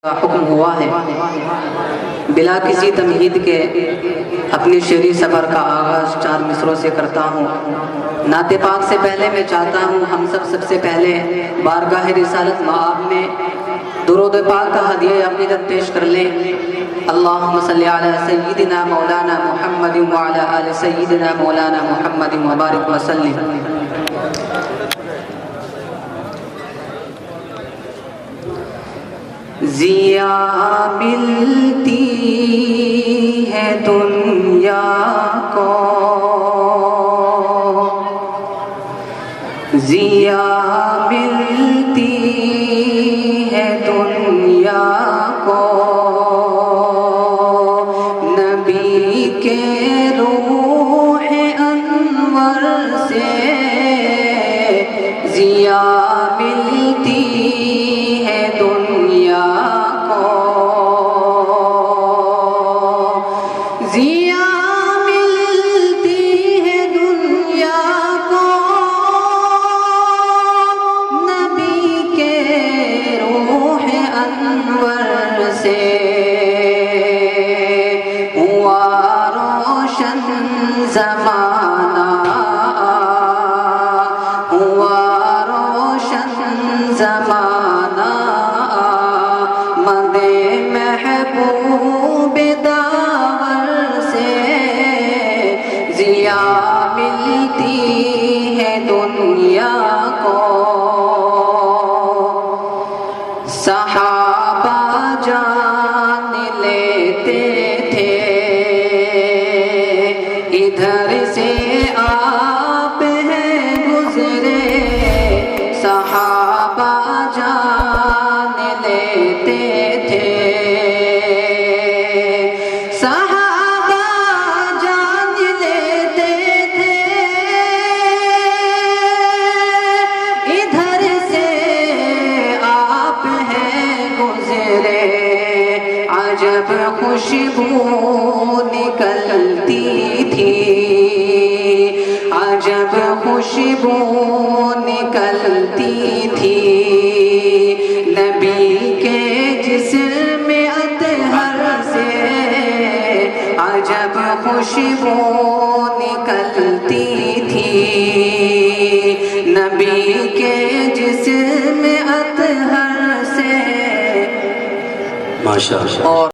کا حکم ہوا ہے۔ بلا کسی تمہید کے اپنی شعری سفر کا آغاز 4 مصروں سے کرتا ہوں۔ نعت پاک سے پہلے میں چاہتا ہوں ہم سب سے پہلے بارگاہ رسالت مآب میں درود پاک کا ہدیہ عقیدت پیش کر لیں۔ اللہم صلی علی سیدنا مولانا محمد وعلی آل سیدنا مولانا محمد وبارک وسلم۔ ضیا ملتی ہے دنیا کو، ضیا ملتی ہے دنیا کو، نبی کے روح انور سے ضیا ملتی ہے دنیا کو، ضیا ملتی ہے دنیا کو، نبی کے روح انور سے ہوا روشن زمانہ، ہوا روشن زمانہ، مدے محبوب داور سے ضیا ملتی ہے دنیا کو۔ صحابہ جان لیتے تھے ادھر سے آپ ہیں گزرے، صحابہ جان لیتے تھے، صحابہ جان لیتے تھے، ادھر سے آپ ہیں گزرے، عجب خوشبو نکلتی تھی، عجب خوشبو نکلتی تھی، نبی کے جسم اطہر سے عجب خوشبو نکلتی تھی، نبی کے جسم اطہر سے ماشاءاللہ۔